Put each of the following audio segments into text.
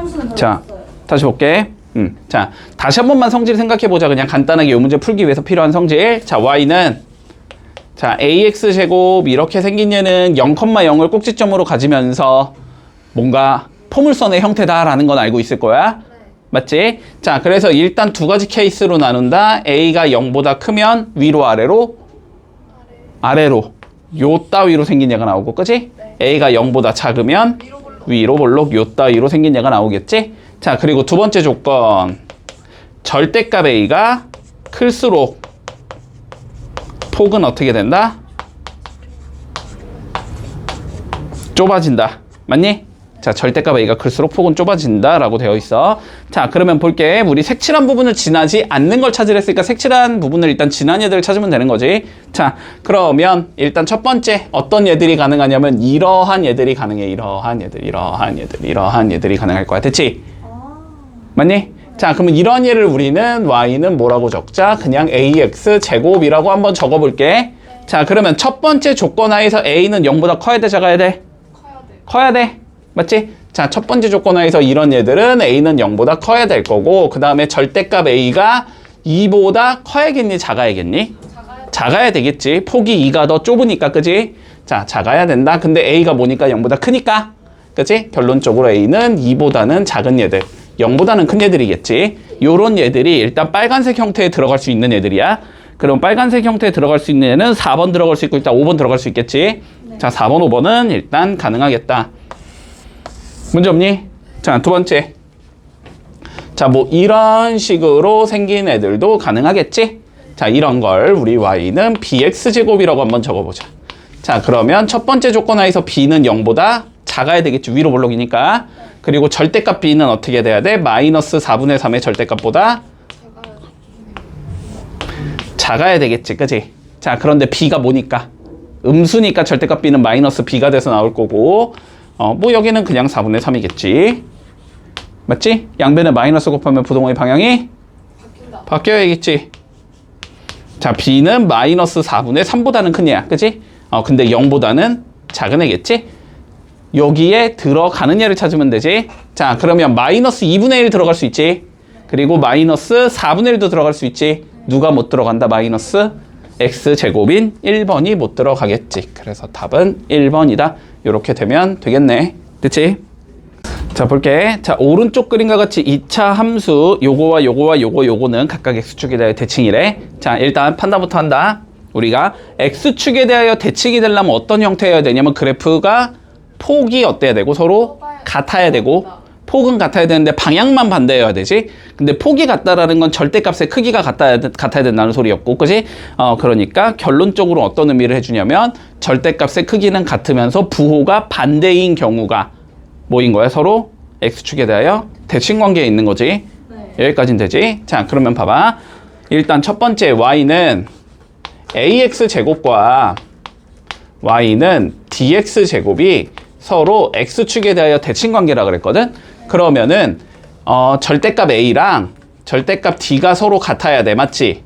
함수는 자, 배웠어요. 다시 볼게. 자, 다시 한 번만 성질 생각해보자. 그냥 간단하게 이 문제 풀기 위해서 필요한 성질. 자, y는 자, ax제곱 이렇게 생긴 얘는 0,0을 꼭지점으로 가지면서 뭔가 포물선의 형태다라는 건 알고 있을 거야. 맞지? 자, 그래서 일단 두 가지 케이스로 나눈다. a가 0보다 크면 위로 아래로? 아래로. 요 따위로 생긴 얘가 나오고, 그치? a가 0보다 작으면 위로 볼록 요 따위로 생긴 얘가 나오겠지? 자, 그리고 두 번째 조건. 절대값 a가 클수록 폭은 어떻게 된다? 좁아진다. 맞니? 자, 절대값 a가 클수록 폭은 좁아진다 라고 되어 있어. 자, 그러면 볼게. 우리 색칠한 부분을 지나지 않는 걸 찾으랬으니까 색칠한 부분을 일단 지난 얘들을 찾으면 되는 거지. 자, 그러면 일단 첫 번째 어떤 얘들이 가능하냐면 이러한 얘들이 가능해. 이러한 얘들, 이러한 얘들, 이러한 얘들이 가능할 거야. 됐지? 맞니? 자, 그러면 이런 얘를 우리는 y는 뭐라고 적자? 그냥 ax 제곱이라고 한번 적어볼게. 자, 그러면 첫 번째 조건 하에서 a는 0보다 커야 돼, 작아야 돼? 커야 돼. 맞지? 자, 첫 번째 조건 하에서 이런 얘들은 a는 0보다 커야 될 거고, 그 다음에 절대값 a가 2보다 커야겠니? 작아야겠니? 작아야 되겠지. 폭이 2가 더 좁으니까, 그지? 자, 작아야 된다. 근데 a가 뭐니까? 0보다 크니까. 그치? 결론적으로 a는 2보다는 작은 얘들. 0보다는 큰 얘들이겠지. 요런 얘들이 일단 빨간색 형태에 들어갈 수 있는 애들이야. 그럼 빨간색 형태에 들어갈 수 있는 애는 4번 들어갈 수 있고 일단 5번 들어갈 수 있겠지. 자, 4번, 5번은 일단 가능하겠다. 문제 없니? 자, 두 번째. 자, 뭐 이런 식으로 생긴 애들도 가능하겠지. 자, 이런 걸 우리 y는 bx제곱이라고 한번 적어보자. 자, 그러면 첫 번째 조건 하에서 b는 0보다 작아야 되겠지. 위로 볼록이니까. 그리고 절대값 b는 어떻게 돼야 돼? 마이너스 4분의 3의 절대값보다 작아야 되겠지. 그치? 자, 그런데 b가 뭐니까? 음수니까 절대값 b는 마이너스 b가 돼서 나올 거고, 뭐 여기는 그냥 4분의 3이겠지. 맞지? 양변에 마이너스 곱하면 부동의 방향이 바뀌어야겠지. 자, b는 마이너스 4분의 3보다는 큰 애야. 그치? 근데 0보다는 작은 애겠지? 여기에 들어가는 얘를 찾으면 되지. 자, 그러면 마이너스 2분의 1 들어갈 수 있지. 그리고 마이너스 4분의 1도 들어갈 수 있지. 누가 못 들어간다? 마이너스 x제곱인 1번이 못 들어가겠지. 그래서 답은 1번이다. 이렇게 되면 되겠네. 됐지? 자, 볼게. 자, 오른쪽 그림과 같이 2차 함수 요거와 요거와 요거는 각각 x축에 대하여 대칭이래. 자, 일단 판단부터 한다. 우리가 x축에 대하여 대칭이 되려면 어떤 형태여야 되냐면 그래프가 폭이 어때야 되고 서로 같아야 되고, 폭은 같아야 되는데 방향만 반대여야 되지. 근데 폭이 같다라는 건 절대값의 크기가 같아야 된다는 소리였고, 그지? 그러니까 결론적으로 어떤 의미를 해주냐면 절대값의 크기는 같으면서 부호가 반대인 경우가 뭐인 거야? 서로 x축에 대하여 대칭 관계에 있는 거지. 여기까지는 되지? 자, 그러면 봐봐. 일단 첫 번째 y는 ax 제곱과 y는 dx 제곱이 서로 x축에 대하여 대칭 관계라 그랬거든. 그러면은 절대값 a랑 절대값 d가 서로 같아야 돼. 맞지?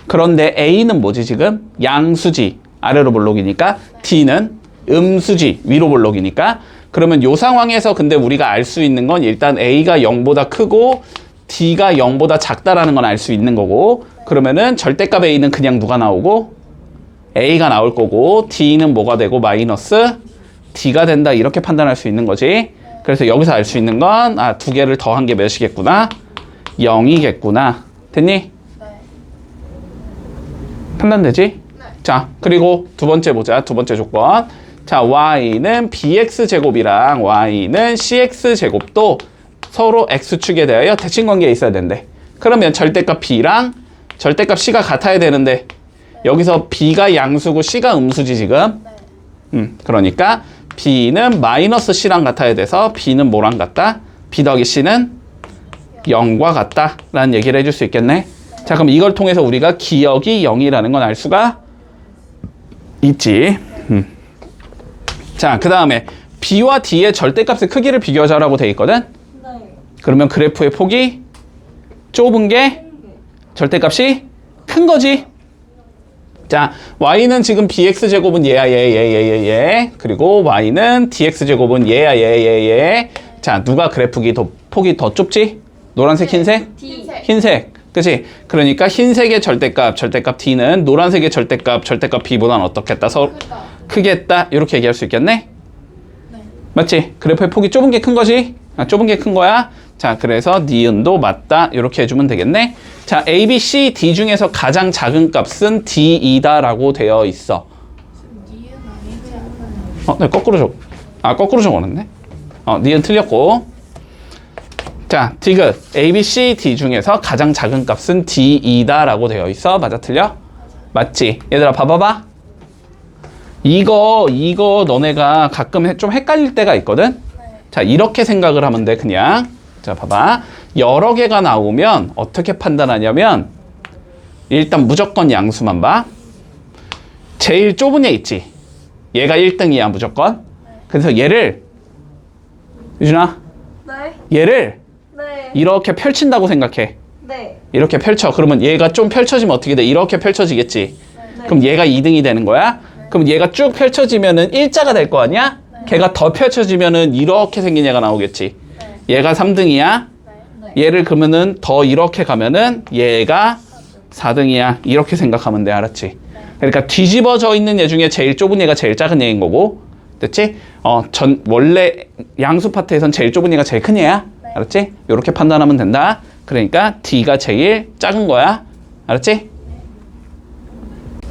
그런데 a는 뭐지 지금? 양수지. 아래로 볼록이니까. d는 음수지. 위로 볼록이니까. 그러면 요 상황에서 근데 우리가 알 수 있는 건 일단 a가 0보다 크고 d가 0보다 작다라는 건 알 수 있는 거고, 그러면은 절대값 a는 그냥 누가 나오고? a가 나올 거고, d는 뭐가 되고? 마이너스 d가 된다. 이렇게 판단할 수 있는 거지. 그래서 여기서 알 수 있는 건 두 개를 더한 게 몇이겠구나? 0이겠구나. 됐니? 판단되지? 네. 자, 그리고 두 번째 보자. 두 번째 조건. 자, y는 bx제곱이랑 y는 cx제곱도 서로 x축에 대하여 대칭 관계에 있어야 된대. 그러면 절대값 b랑 절대값 c가 같아야 되는데 여기서 b가 양수고 c가 음수지 지금. 그러니까 b는 마이너스 c랑 같아야 돼서 b는 뭐랑 같다? b 더하기 c는 0과 같다 라는 얘기를 해줄 수 있겠네. 자, 그럼 이걸 통해서 우리가 기역이 0이라는 건 알 수가 있지. 자, 그 다음에 b와 d의 절대값의 크기를 비교하자라고 돼 있거든. 그러면 그래프의 폭이 좁은 게 절대값이 큰 거지. 자, y는 지금 bx제곱은 얘야, 얘. 그리고 y는 dx제곱은 얘야, 얘. 자, 누가 폭이 더 좁지? 노란색, 흰색? 흰색. 흰색. 그치? 그러니까 흰색의 절대값 D는 노란색의 절대값 B보다는 어떻겠다? 크다. 크겠다. 이렇게 얘기할 수 있겠네? 네. 맞지? 그래프의 폭이 좁은 게 큰 거지? 좁은 게 큰 거야. 자, 그래서 니은도 맞다. 이렇게 해주면 되겠네. 자, A, B, C, D 중에서 가장 작은 값은 D이다 라고 되어 있어. 니은 아니지 않나요? 네, 거꾸로 적어놨네. 니은 틀렸고. 자, 디귿. A, B, C, D 중에서 가장 작은 값은 D이다 라고 되어 있어. 맞아, 틀려? 맞지? 얘들아, 봐봐봐. 이거 너네가 가끔 좀 헷갈릴 때가 있거든? 네. 자, 이렇게 생각을 하면 돼, 그냥. 자, 봐봐. 여러 개가 나오면 어떻게 판단하냐면, 일단 무조건 양수만 봐. 제일 좁은 애 있지? 얘가 1등이야, 무조건. 그래서 얘를, 유준아, 네. 얘를 네. 이렇게 펼친다고 생각해. 네. 이렇게 펼쳐. 그러면 얘가 좀 펼쳐지면 어떻게 돼? 이렇게 펼쳐지겠지? 네. 그럼 얘가 2등이 되는 거야? 그럼 얘가 쭉 펼쳐지면은 일자가 될 거 아니야? 걔가 더 펼쳐지면은 이렇게 생긴 얘가 나오겠지. 얘가 3등이야. 네. 얘를 그러면은 더 이렇게 가면은 얘가 4등이야. 이렇게 생각하면 돼. 알았지? 그러니까 뒤집어져 있는 얘 중에 제일 좁은 얘가 제일 작은 얘인 거고. 됐지? 원래 양수 파트에선 제일 좁은 얘가 제일 큰 얘야. 알았지? 이렇게 판단하면 된다. 그러니까 D가 제일 작은 거야. 알았지?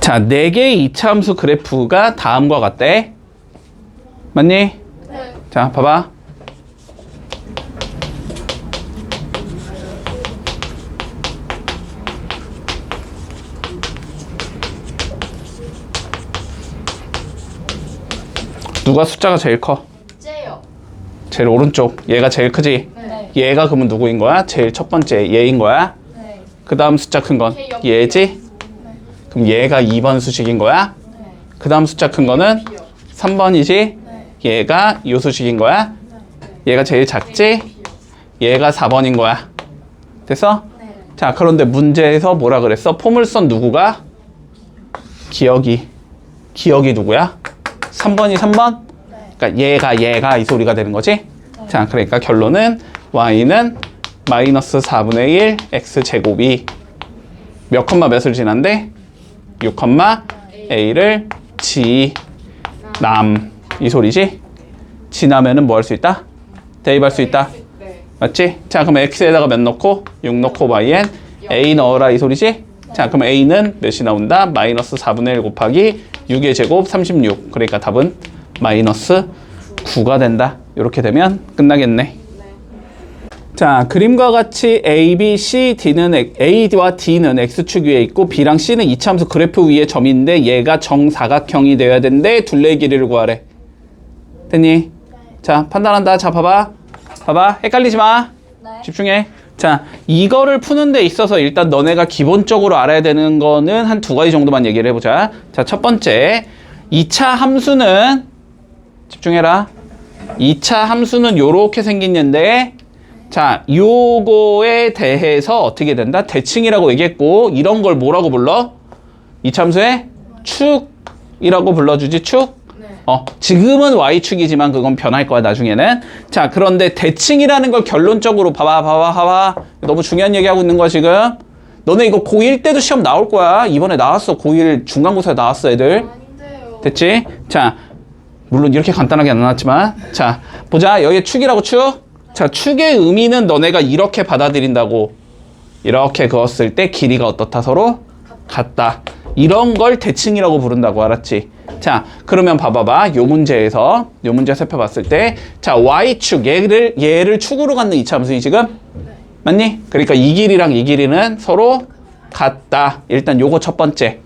자, 4개의 이차함수 그래프가 다음과 같대. 맞니? 네. 자, 봐봐. 누가 숫자가 제일 커? 째요. 제일 오른쪽. 얘가 제일 크지? 네. 얘가 그러면 누구인 거야? 제일 첫 번째 얘인 거야? 네. 그 다음 숫자 큰 건 걔 옆이요. 얘지? 그럼 얘가 2번 수식인 거야? 네. 그 다음 숫자 큰 거는 B요. 3번이지? 네. 얘가 요 수식인 거야? 얘가 제일 작지? 얘가 4번인 거야. 됐어? 네. 자, 그런데 문제에서 뭐라 그랬어? 포물선 누구가? 기억이 누구야? 3번이 3번? 그러니까 얘가 이 소리가 되는 거지? 자, 그러니까 결론은 y는 마이너스 4분의 1 x제곱이 몇 컴마 몇을 지난데? 6 컴마 a를 지남 이 소리지? 지나면은 뭐 할 수 있다? 대입할 수 있다. 네. 맞지? 자, 그럼 x에다가 몇 넣고? 6 넣고 y엔 a 넣어라 이 소리지? 자, 그럼 a는 몇이 나온다? 마이너스 4분의 1 곱하기 6의 제곱 36. 그러니까 답은 마이너스 9가 된다. 이렇게 되면 끝나겠네. 자, 그림과 같이 A, B, C, D는 A와 D는 X축 위에 있고 B랑 C는 이차함수 그래프 위에 점인데 얘가 정사각형이 되어야 되는데 둘레의 길이를 구하래. 됐니? 자, 판단한다. 자, 봐봐. 헷갈리지 마. 네. 집중해. 자, 이거를 푸는 데 있어서 일단 너네가 기본적으로 알아야 되는 거는 한 2가지 정도만 얘기를 해보자. 자, 첫 번째 2차 함수는 집중해라. 2차 함수는 요렇게 생긴 얘인데 자, 요거에 대해서 어떻게 된다? 대칭이라고 얘기했고 이런 걸 뭐라고 불러? 2차 함수의 축이라고 불러주지. 축? 네. 지금은 y축이지만 그건 변할 거야 나중에는. 자, 그런데 대칭이라는 걸 결론적으로 봐봐. 너무 중요한 얘기하고 있는 거야 지금. 너네 이거 고1 때도 시험 나올 거야. 이번에 나왔어. 고1 중간고사에 나왔어 애들. 아닌데요. 됐지? 자, 물론 이렇게 간단하게 안 나왔지만 자, 보자. 여기 축이라고 축. 자, 축의 의미는 너네가 이렇게 받아들인다고. 이렇게 그었을 때 길이가 어떻다? 서로 같다. 이런 걸 대칭이라고 부른다고. 알았지? 자, 그러면 봐봐봐. 요 문제 살펴봤을 때 자, y축 얘를 축으로 갖는 이차함수이 지금? 맞니? 그러니까 이 길이랑 이 길이는 서로 같다. 일단 요거 첫 번째.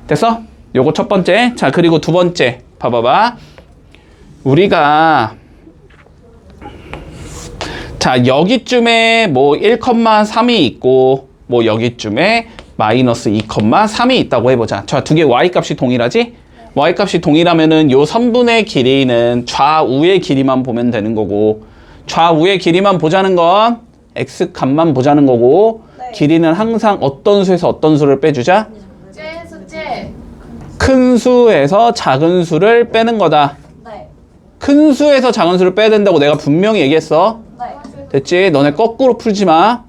됐어? 요거 첫 번째. 자, 그리고 두 번째. 봐봐봐. 우리가 자, 여기쯤에 뭐 1,3이 있고 뭐 여기쯤에 마이너스 2,3이 있다고 해보자. 자, 두 개 y값이 동일하지? y값이 동일하면은 요 선분의 길이는 좌우의 길이만 보면 되는 거고 좌우의 길이만 보자는 건 x값만 보자는 거고 네. 길이는 항상 어떤 수에서 어떤 수를 빼주자? 째에서 째. 큰 수에서 작은 수를 빼는 거다. 네. 큰 수에서 작은 수를 빼야 된다고 내가 분명히 얘기했어. 네. 됐지? 너네 거꾸로 풀지 마.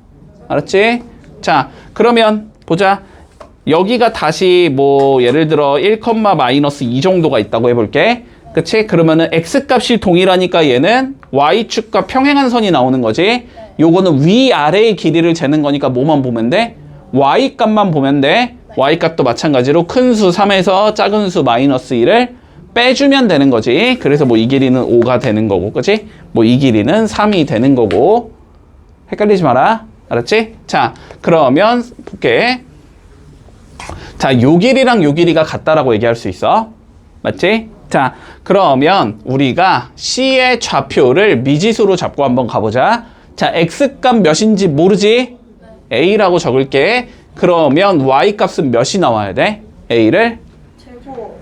알았지? 자, 그러면 보자. 여기가 다시 뭐 예를 들어 1, 마이너스 2 정도가 있다고 해볼게. 그치? 그러면은 x값이 동일하니까 얘는 y축과 평행한 선이 나오는 거지. 요거는 위아래의 길이를 재는 거니까 뭐만 보면 돼? y값만 보면 돼. y값도 마찬가지로 큰 수 3에서 작은 수 마이너스 1을 빼주면 되는 거지. 그래서 뭐 이 길이는 5가 되는 거고, 그치? 뭐 이 길이는 3이 되는 거고. 헷갈리지 마라. 알았지? 자, 그러면 볼게. 자, 요 길이랑 요 길이가 같다라고 얘기할 수 있어. 맞지? 자, 그러면 우리가 C의 좌표를 미지수로 잡고 한번 가보자. 자, X값 몇인지 모르지? A라고 적을게. 그러면 Y값은 몇이 나와야 돼? A를 제곱.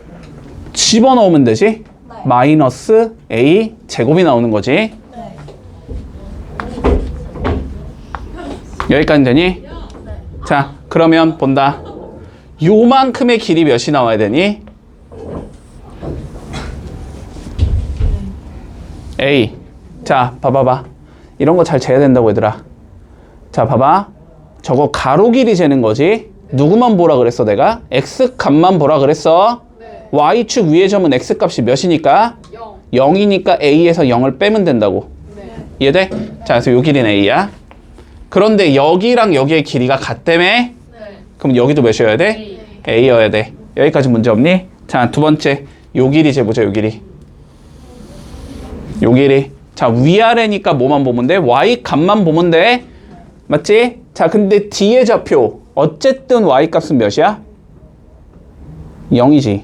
집어넣으면 되지? 마이너스 A 제곱이 나오는 거지. 네. 여기까지 되니? 자, 그러면 본다. 요만큼의 길이 몇이 나와야 되니? A. 자, 봐봐봐. 이런 거 잘 재야 된다고 얘들아. 자, 봐봐. 저거 가로 길이 재는 거지. 누구만 보라 그랬어 내가? X값만 보라 그랬어. 네. Y축 위의 점은 X값이 몇이니까? 0. 0이니까 A에서 0을 빼면 된다고. 네. 이해돼? 자, 그래서 요 길이는 A야. 그런데 여기랑 여기의 길이가 같다며? 네. 그럼 여기도 몇이어야 돼? A여야 돼. 여기까지 문제 없니? 자, 두 번째. 요 길이 재보자, 요 길이. 요 길이. 자, 위아래니까 뭐만 보면 돼? Y값만 보면 돼. 맞지? 자, 근데 D의 좌표. 어쨌든 Y값은 몇이야? 0이지. 네.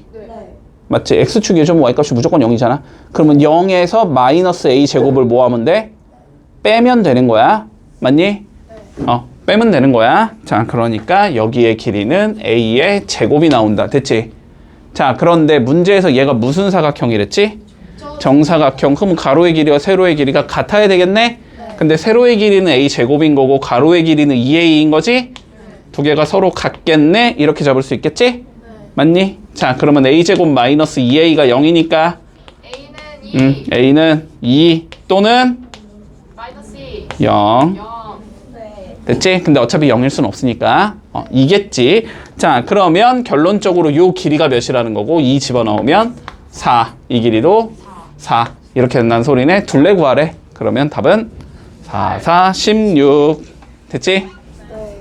맞지? X축의 점 Y값이 무조건 0이잖아. 그러면 0에서 마이너스 A 제곱을 뭐 하면 돼? 빼면 되는 거야. 맞니? 빼면 되는 거야. 자, 그러니까 여기의 길이는 A의 제곱이 나온다. 됐지? 자, 그런데 문제에서 얘가 무슨 사각형이랬지? 정사각형. 그럼 가로의 길이와 세로의 길이가 같아야 되겠네? 근데 세로의 길이는 A 제곱인 거고 가로의 길이는 2A인 거지? 두 개가 서로 같겠네? 이렇게 잡을 수 있겠지? 맞니? 자, 그러면 A 제곱 마이너스 2A가 0이니까 A는 2. A는 2 또는 마이너스 2. 0. 0. 네. 됐지? 근데 어차피 0일 수는 없으니까 이겠지. 자, 그러면 결론적으로 요 길이가 몇이라는 거고 2 집어넣으면 4. 이 길이도 4. 이렇게 된다는 소리네. 둘레 구하래. 그러면 답은 4, 4, 16. 됐지? 네.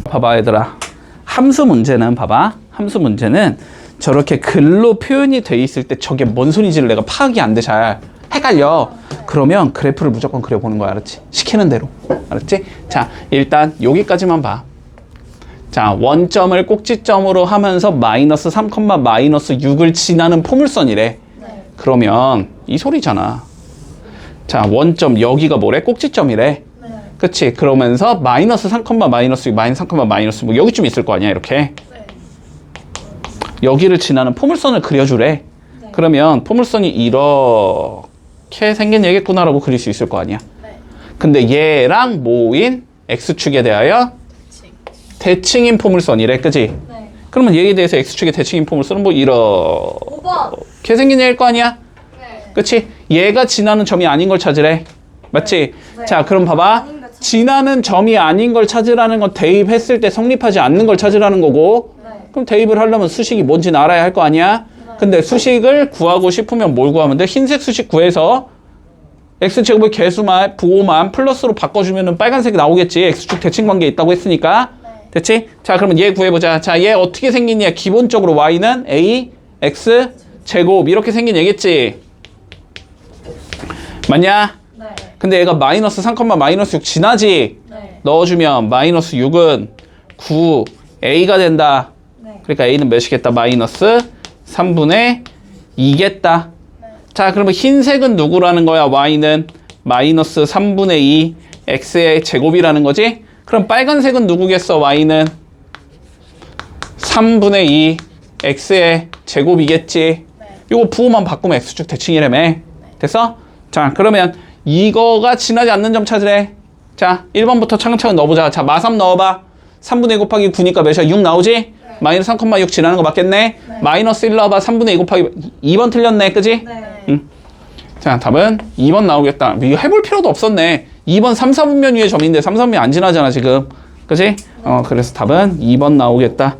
봐봐 얘들아. 함수 문제는 봐봐. 함수 문제는 저렇게 글로 표현이 돼 있을 때 저게 뭔 소리인지를 내가 파악이 안 돼. 잘 헷갈려. 그러면 그래프를 무조건 그려보는 거야. 알았지? 시키는 대로. 알았지? 자, 일단 여기까지만 봐. 자, 원점을 꼭지점으로 하면서 마이너스 3, 마이너스 6을 지나는 포물선이래. 네. 그러면 이 소리잖아. 자, 원점 여기가 뭐래? 꼭지점이래. 네. 그치? 그러면서 마이너스 3, 마이너스 6, 마이너스 3, 마이너스 뭐 여기쯤 있을 거 아니야, 이렇게. 네. 여기를 지나는 포물선을 그려주래. 네. 그러면 포물선이 이렇게 생긴 얘겠구나라고 그릴 수 있을 거 아니야. 네. 근데 얘랑 모인 X축에 대하여 대칭인 포물선이래, 그지? 네. 그러면 얘에 대해서 X축의 대칭인 포물선은 뭐 5번. 이렇게 생긴 얘일 거 아니야? 네. 그치? 얘가 지나는 점이 아닌 걸 찾으래. 맞지? 네. 자, 그럼 봐봐. 아닌 걸 찾- 지나는 점이 아닌 걸 찾으라는 건 대입했을 때 성립하지 않는 걸 찾으라는 거고, 네. 그럼 대입을 하려면 수식이 뭔지는 알아야 할 거 아니야? 근데 수식을 구하고 싶으면 뭘 구하면 돼? 흰색 수식 구해서 X제곱의 개수만, 부호만 플러스로 바꿔주면 빨간색이 나오겠지. X축 대칭 관계에 있다고 했으니까. 네. 됐지? 자, 그러면 얘 구해보자. 자, 얘 어떻게 생기냐? 기본적으로 Y는 A, X, 제곱 이렇게 생긴 얘겠지? 맞냐? 네. 근데 얘가 마이너스 3, 마이너스 6 지나지? 네. 넣어주면 마이너스 6은 9, A가 된다. 네. 그러니까 A는 몇이겠다? 마이너스 3분의 2겠다. 네. 자, 그러면 흰색은 누구라는 거야? Y는 마이너스 3분의 2 X의 제곱이라는 거지? 그럼 빨간색은 누구겠어? Y는 3분의 2 X의 제곱이겠지? 네. 요거 부호만 바꾸면 X축 대칭이라며. 됐어? 자, 그러면 이거가 지나지 않는 점 찾으래. 자, 1번부터 차근차근 넣어보자. 자, 마3 넣어봐. 3분의 2 곱하기 9니까 몇이야? 6 나오지? 네. 마이너스 3,6 지나는 거 맞겠네? 네. 마이너스 1 넣어봐. 3분의 2 곱하기 2번 틀렸네. 그지? 네. 응. 자, 답은 2번 나오겠다. 이거 해볼 필요도 없었네. 2번 3, 4분면 위에 점인데 3, 4분면 안 지나잖아, 지금. 그지? 그래서 답은 2번 나오겠다.